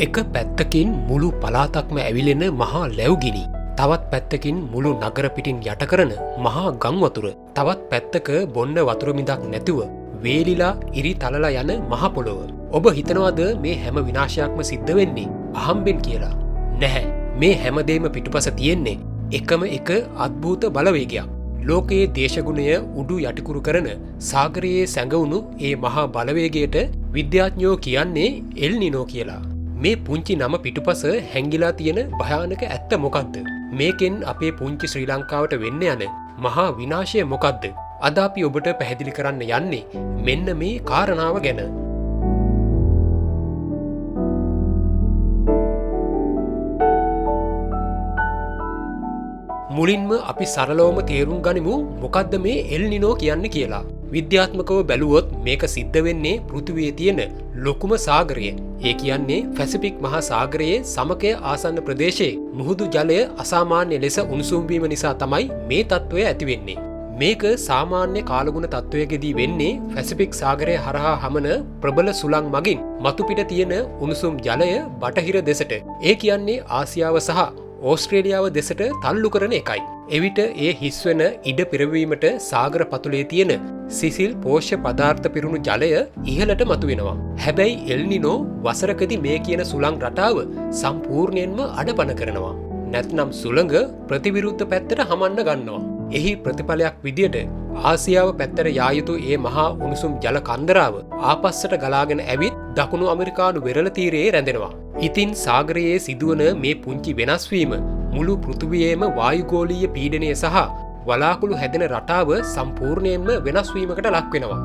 එක පැත්තකින් මුළු පලාතක්ම ඇවිලෙන මහා ලැව්ගිනි, තවත් පැත්තකින් මුළු නගර පිටින් යට කරන මහා ගංවතුර, තවත් පැත්තක බොන්න වතුරමිදක් නැතුව වේලිලා ඉරි තලලා යන මහපොළොව. ඔබ හිතනවාද මේ හැම විනාශයක්ම සිද්ධ වෙන්නේ අහම්බෙන් කියලා? නැහැ. මේ හැමදේම පිටුපස තියෙන්නේ එකම එක අද්භූත බලවේගයක්. ලෝකයේ දේශගුණය උඩු යටිකුරු කරන සාගරයේ සැඟවුණු ඒ මහා බලවේගයට විද්‍යාඥයෝ කියන්නේ එල් නිනෝ කියලා. මේ පුංචි නම පිටුපස හැංගිලා තියෙන භයානක ඇත්ත මොකක්ද? මේකෙන් අපේ පුංචි ශ්‍රී ලංකාවට වෙන්න යන මහා විනාශය මොකක්ද? අද අපි ඔබට පැහැදිලි කරන්න යන්නේ මෙන්න මේ කාරණාව ගැන. මුලින්ම අපි සරලවම තේරුම් ගනිමු මොකක්ද මේ එල් නිනෝ කියන්නේ කියලා. විද්‍යාත්මකව බැලුවොත් මේක සිද්ධ වෙන්නේ පෘථිවියේ තියෙන ලොකුම සාගරය, ඒ කියන්නේ පැසිෆික් මහා සාගරයේ සමකය ආසන්න ප්‍රදේශයේ මුහුදු ජලය අසාමාන්‍ය ලෙස උණුසුම් වීම නිසා තමයි මේ තත්ත්වය ඇති වෙන්නේ. මේක සාමාන්‍ය කාලගුණ තත්ත්වයකදී වෙන්නේ පැසිෆික් සාගරය හරහා හමන ප්‍රබල සුළං මගින් මතුපිට තියෙන උණුසුම් ජලය බටහිර දෙසට, ඒ කියන්නේ ආසියාව සහ ඕස්ට්‍රේලියාව දෙසට තල්ලු කරන එකයි. එවිට ඒ හිස්වන ඉඩ පිරවීමට සාගර පතුලේ තියෙන සිසිල් පෝෂ්‍ය පදාර්ථ පිරුණු ජලය ඉහළට මතුවෙනවා. හැබැයි එල් නිනෝ වසරකදී මේ කියන සුළං රටාව සම්පූර්ණයෙන්ම අඩපණ කරනවා. නැත්නම් සුළඟ ප්‍රතිවිරුද්ධ පැත්තට හමන්න ගන්නවා. එහි ප්‍රතිඵලයක් විදියට ආසියාව පැත්තට යා යුතු ඒ මහා උණුසුම් ජල කන්දරාව ආපස්සට ගලාගෙන ඇවිත් දකුණු ඇමරිකානු වෙරළ තීරයේ රැඳෙනවා. ඉතින් සාගරයේ සිදුවන මේ පුංචි වෙනස්වීම මුළු පෘථිවියේම වායුගෝලීය පීඩනය සහ වලාකුළු හැදෙන රටාව සම්පූර්ණයෙන්ම වෙනස්වීමකට ලක් වෙනවා.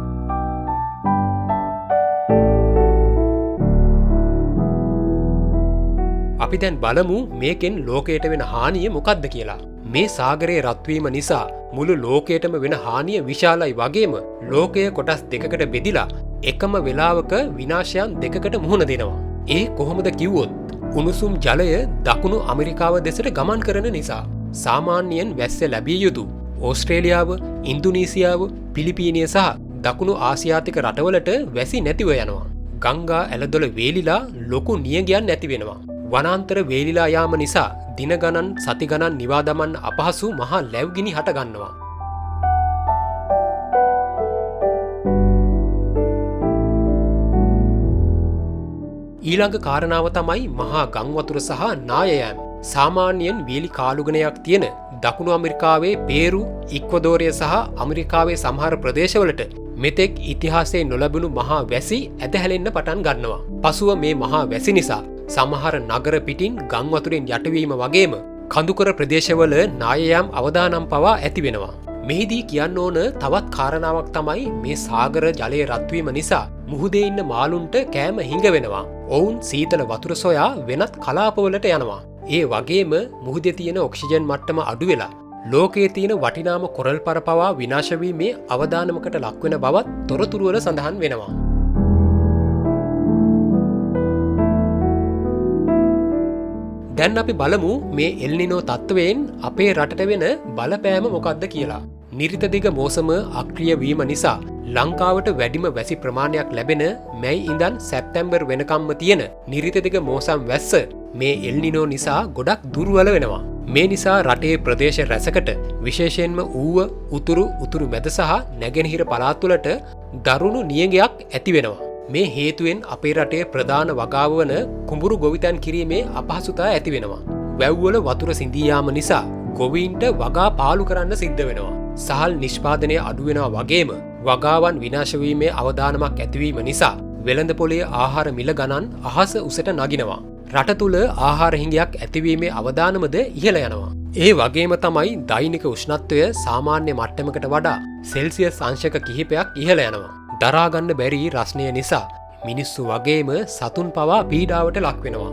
අපි දැන් බලමු මේකෙන් ලෝකයට වෙන හානිය මොකක්ද කියලා. මේ සාගරයේ රත්වීම නිසා මුළු ලෝකයටම වෙන හානිය විශාලයි වගේම ලෝකය කොටස් දෙකකට බෙදිලා එකම වෙලාවක විනාශයන් දෙකකට මුහුණ දෙනවා. ඒ කොහොමද කිව්වොත් උණුසුම් ජලය දකුණු ඇමරිකාව දෙසට ගමන් කරන නිසා. සාමාන්‍යයෙන් වැස්ස ලැබිය යුතු ඕස්ට්‍රේලියාව, ඉන්දුනීසියාව, පිලිපීනිය සහ දකුණු ආසියාතික රටවලට වැසි නැතිව යනවා. ගංගා ඇලදොල වේලිලා ලොකු නියගයන් නැති වෙනවා. වනාන්තර වේලිලා යාම නිසා දින ගණන් සති ගණන් නිවා දමන්න අපහසු මහා ලැව්ගිනි හට ගන්නවා. ඊළඟ කාරණාව තමයි මහා ගංවතුර සහ නායයන්. සාමාන්‍යයෙන් වේලි කාලුගණයක් තියෙන දකුණු ඇමරිකාවේ පේරු, ඉක්වදෝරය සහ ඇමරිකාවේ සමහර ප්‍රදේශවලට මෙතෙක් ඉතිහාසයේ නොලැබුණු මහා වැසි ඇදහැලෙන්න පටන් ගන්නවා. පසුව මේ මහා වැසි නිසා සමහර නගර පිටින් ගංවතුරෙන් යටවීම වගේම කඳුකර ප්‍රදේශවල නායයම් අවදානම් පවා ඇති වෙනවා. මෙහිදී කියන්න ඕන තවත් කාරණාවක් තමයි මේ සාගර ජලයේ රත්වීම නිසා මුහුදේ ඉන්න මාළුන්ට කෑම හිඟ වෙනවා. ඔවුන් සීතල වතුර සොයා වෙනත් කලාපවලට යනවා. ඒ වගේම මුහුදේ තියෙන ඔක්සිජන් මට්ටම අඩු වෙලා ලෝකයේ තියෙන වටිනාම කොරල් පර පවා විනාශ වීමේ අවදානමකට ලක්වෙන බවත් තොරතුරු වල සඳහන් වෙනවා. දැන් අපි බලමු මේ එල් නිනෝ තත්ත්වයෙන් අපේ රටට වෙන බලපෑම මොකක්ද කියලා. නිරිත දිග මෝසම අක්‍රිය වීම නිසා ලංකාවට වැඩිම වැසි ප්‍රමාණයක් ලැබෙන මැයි ඉඳන් සැප්තැම්බර් වෙනකම්ම තියෙන නිරිත දිග මෝසම් වැස්ස මේ එල් නිනෝ නිසා ගොඩක් දුර්වල වෙනවා. මේ නිසා රටේ ප්‍රදේශ රැසකට විශේෂයෙන්ම ඌව, උතුරු මැද සහ නැගෙනහිර පළාත්වලට දරුණු නියඟයක් ඇති වෙනවා. මේ හේතුවෙන් අපේ රටේ ප්‍රධාන වගාව වන කුඹුරු ගොවිතැන් කිරීමේ අපහසුතා ඇති වෙනවා. වැව්වල වතුර සිඳී යාම නිසා ගොවීන්ට වගා පාලු කරන්න සිද්ධ වෙනවා. සහල් නිෂ්පාදනය අඩු වෙනවා වගේම වගාවන් විනාශ වීමේ අවදානමක් ඇතිවීම නිසා වෙළඳ පොලේ ආහාර මිල ගණන් අහස උසට නගිනවා. රට තුල ආහාර හිඟයක් ඇතිවීමේ අවදානමද ඉහළ යනවා. ඒ වගේම තමයි දෛනික උෂ්ණත්වය සාමාන්‍ය මට්ටමකට වඩා සෙල්සියස් අංශක කිහිපයක් ඉහළ යනවා. දරාගන්න බැරි රස්නය නිසා මිනිස්සු වගේම සතුන් පවා පීඩාවට ලක් වෙනවා.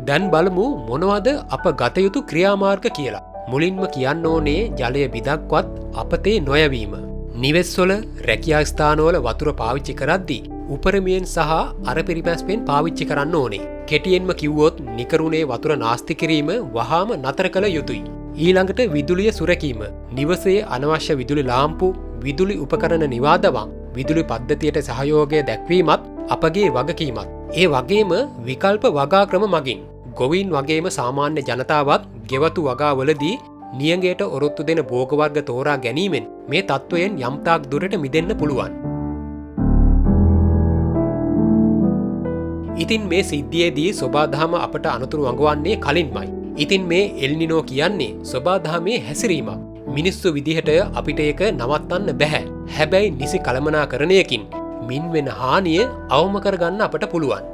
දැන් බලමු මොනවද අප ගත යුතු ක්‍රියාමාර්ග කියලා. මුලින්ම කියන්න ඕනේ ජලය බිදක්වත් අපතේ නොයවීම. නිවෙස්වල, රැකියා ස්ථානවල වතුර පාවිච්චි කරද්දී උපරිමයෙන් සහ අර පිරිපැස්පෙන් පාවිච්චි කරන්න ඕනේ. කෙටියෙන්ම කිව්වොත් නිකරුණේ වතුර නාස්ති කිරීම වහාම නතර කළ යුතුයි. ඊළඟට විදුලිය සුරැකීම. නිවසේ අනවශ්‍ය විදුලි ලාම්පු, විදුලි උපකරණ නිවාදවන් විදුලි පද්ධතියට සහයෝගය දැක්වීමත් අපගේ වගකීමත්. ඒ වගේම විකල්ප වගාක්‍රම මගින් ගොවීන් වගේම සාමාන්‍ය ජනතාවත් ගෙවතු වගාවලදී නියඟයට ඔරොත්තු දෙන භෝගවර්ග තෝරා ගැනීමෙන් මේ තත්ත්වයෙන් යම්තාක් දුරට මිදෙන්න පුළුවන්. ඉතින් මේ සිද්ධියේදී සොබාදහම අපට අනතුරු අඟවන්නේ කලින්මයි. ඉතින් මේ එල්නිනෝ කියන්නේ සොබාදහමේ හැසිරීමක්. මිනිස්සු විදිහට අපිට ඒක නවත්තන්න බැහැ. හැබැයි නිසි කළමනාකරණයකින් මින් වෙන හානිය අවම කරගන්න අපට පුළුවන්.